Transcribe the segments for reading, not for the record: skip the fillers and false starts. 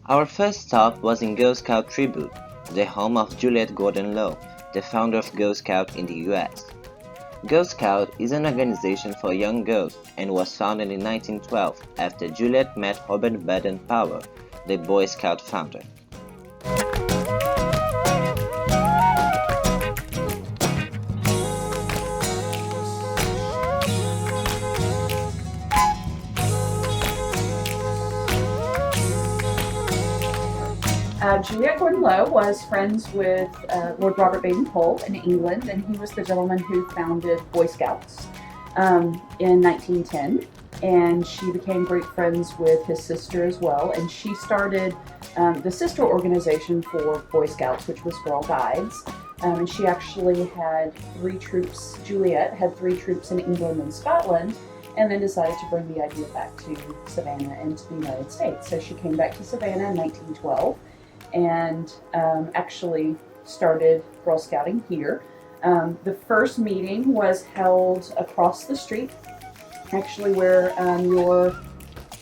Our first stop was in Girl Scout Tribute, the home of Juliet Gordon Low, the founder of Girl Scout in the US. Girl Scout is an organization for young girls and was founded in 1912 after Juliet met Robert Baden-Powell, the Boy Scout founder. Juliet Gordon Low was friends with Lord Robert Baden-Powell in England, and he was the gentleman who founded Boy Scouts in 1910. And she became great friends with his sister as well, and she started the sister organization for Boy Scouts, which was Girl Guides. And she actually had three troops, Juliet had three troops in England and Scotland, and then decided to bring the idea back to Savannah and to the United States. So she came back to Savannah in 1912 and actually started Girl Scouting here. The first meeting was held across the street, actually where your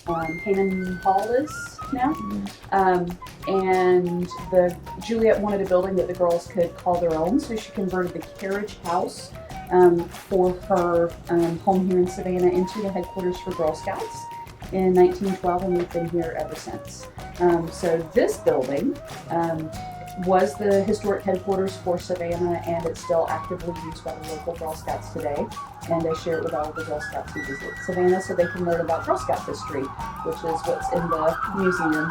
Hanan Hall is now. And Juliet wanted a building that the girls could call their own, so she converted the carriage house for her home here in Savannah into the headquarters for Girl Scouts in 1912, and we've been here ever since. So this building was the historic headquarters for Savannah, and it's still actively used by the local Girl Scouts today, and they share it with all of the Girl Scouts who visit Savannah so they can learn about Girl Scout history, which is what's in the museum.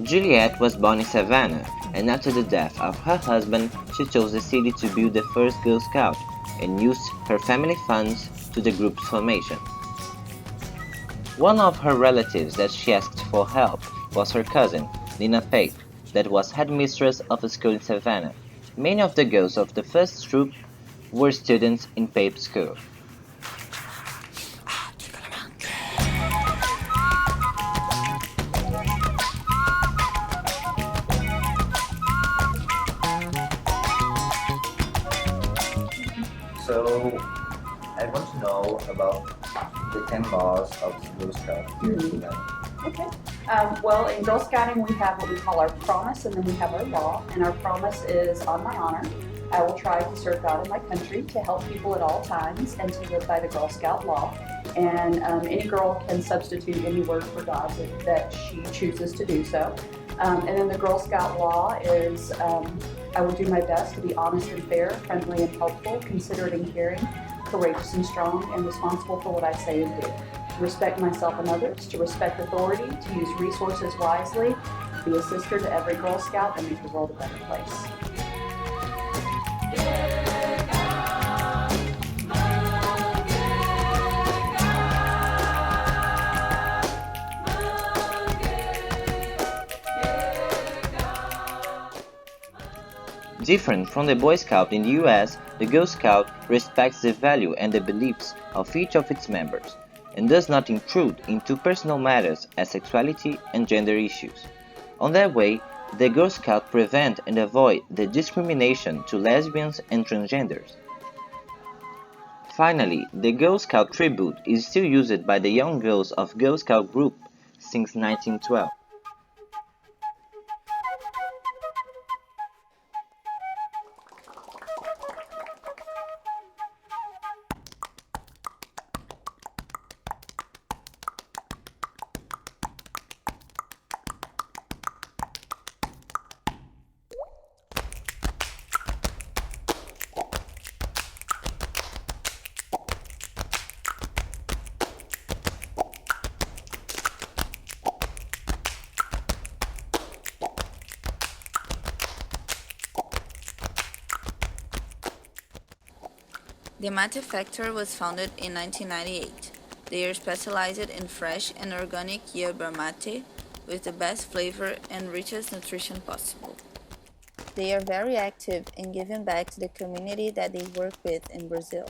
Juliet was born in Savannah, and after the death of her husband, she chose the city to build the first Girl Scout and used her family funds to the group's formation. One of her relatives that she asked for help was her cousin, Nina Pape, that was headmistress of a school in Savannah. Many of the girls of the first troop were students in Pape's school. So, I want to know about the 10 laws of Girl Scout here in Savannah. Okay. Well, in Girl Scouting, we have what we call our promise, and then we have our law. And our promise is, on my honor, I will try to serve God and my country, to help people at all times, and to live by the Girl Scout law. And any girl can substitute any word for God that she chooses to do so. And then the Girl Scout law is, I will do my best to be honest and fair, friendly and helpful, considerate and caring, courageous and strong, and responsible for what I say and do. To respect myself and others, to respect authority, to use resources wisely, to be a sister to every Girl Scout, and make the world a better place. Different from the Boy Scout in the US, the Girl Scout respects the value and the beliefs of each of its members, and does not intrude into personal matters as sexuality and gender issues. On their way, the Girl Scout prevent and avoid the discrimination to lesbians and transgenders. Finally, the Girl Scout tribute is still used by the young girls of Girl Scout group since 1912. The Mate Factory was founded in 1998. They are specialized in fresh and organic yerba mate with the best flavor and richest nutrition possible. They are very active in giving back to the community that they work with in Brazil.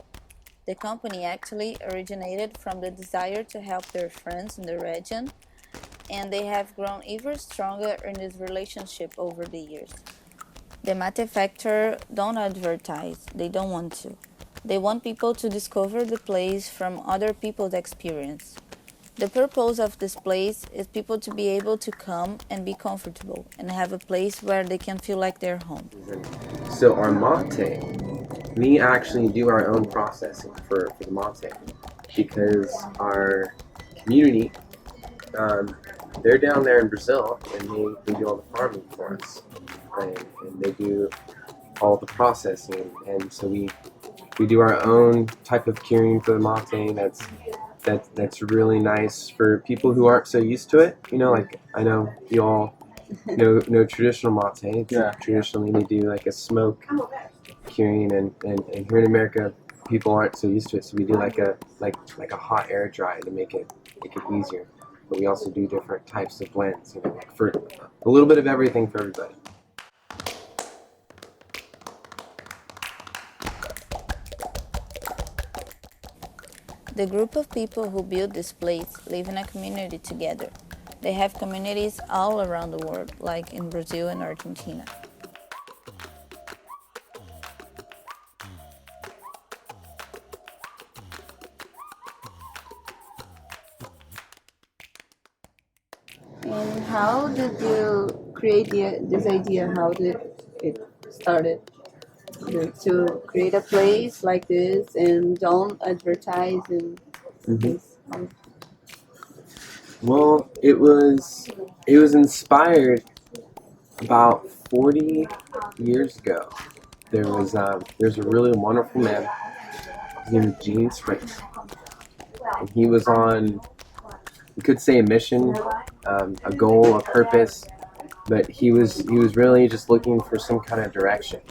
The company actually originated from the desire to help their friends in the region, and they have grown even stronger in this relationship over the years. The mate factory don't advertise, they don't want to. They want people to discover the place from other people's experience. The purpose of this place is people to be able to come and be comfortable and have a place where they can feel like they're home. So our mate, we actually do our own processing for the mate because our community, they're down there in Brazil and they do all the farming for us and they do all the processing, and so we do our own type of curing for the mate that's really nice for people who aren't so used to it. You know, like I know you all know traditional mate. Yeah. Traditionally they do like a smoke curing, and here in America people aren't so used to it, so we do like a hot air dry to make it easier. But we also do different types of blends, you know, like for a little bit of everything for everybody. The group of people who built this place live in a community together. They have communities all around the world, like in Brazil and Argentina. And how did you create this idea? How did it started? To create a place like this and don't advertise and this. Well, it was inspired about 40 years ago. There's a really wonderful man. His name is Gene Springs, and he was on, you could say, a mission, a goal, a purpose, but he was really just looking for some kind of direction.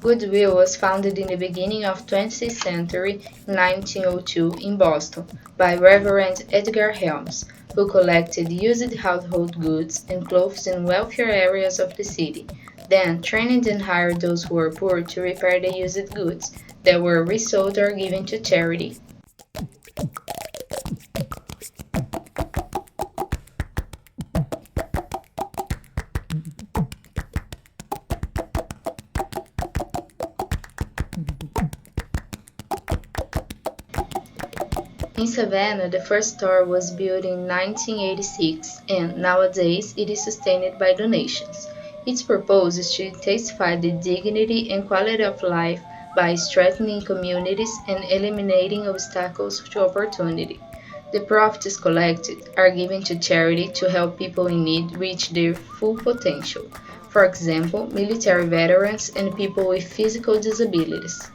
Goodwill was founded in the beginning of 20th century in 1902 in Boston by Reverend Edgar Helms, who collected used household goods and clothes in wealthier areas of the city, then trained and hired those who were poor to repair the used goods that were resold or given to charity. In Savannah, the first store was built in 1986 and nowadays it is sustained by donations. Its purpose is to intensify the dignity and quality of life by strengthening communities and eliminating obstacles to opportunity. The profits collected are given to charity to help people in need reach their full potential. For example, military veterans and people with physical disabilities.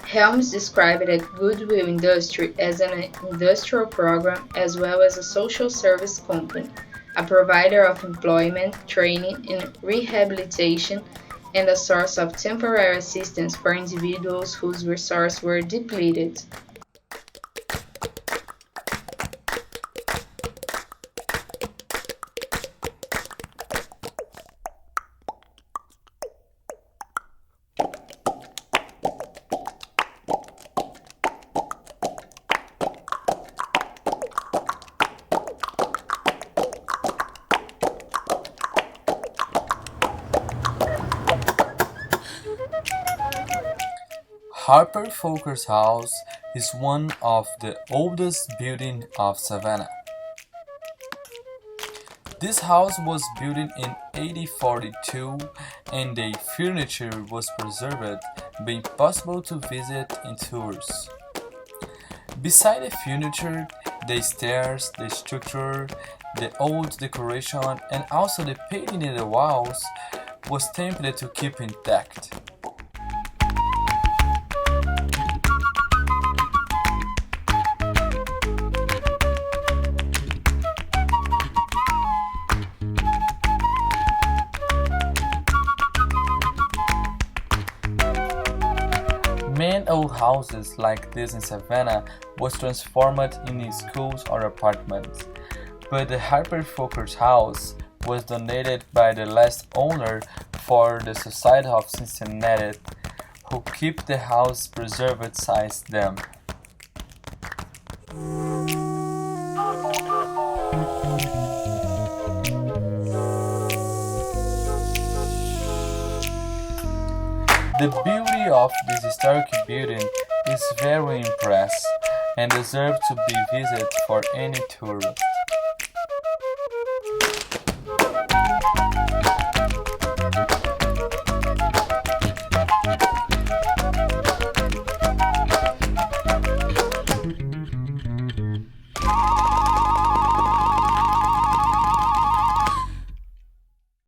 Helms described the Goodwill industry as an industrial program as well as a social service company, a provider of employment, training, and rehabilitation, and a source of temporary assistance for individuals whose resources were depleted. Harper Folkers House is one of the oldest buildings of Savannah. This house was built in 1842 and the furniture was preserved, being possible to visit in tours. Beside the furniture, the stairs, the structure, the old decoration and also the painting in the walls was attempted to keep intact. houses like this in Savannah was transformed into schools or apartments. But the Harper Foker's house was donated by the last owner for the Society of Cincinnati, who keep the house preserved since then. The beauty of this historic building is very impressive and deserves to be visited for any tourist.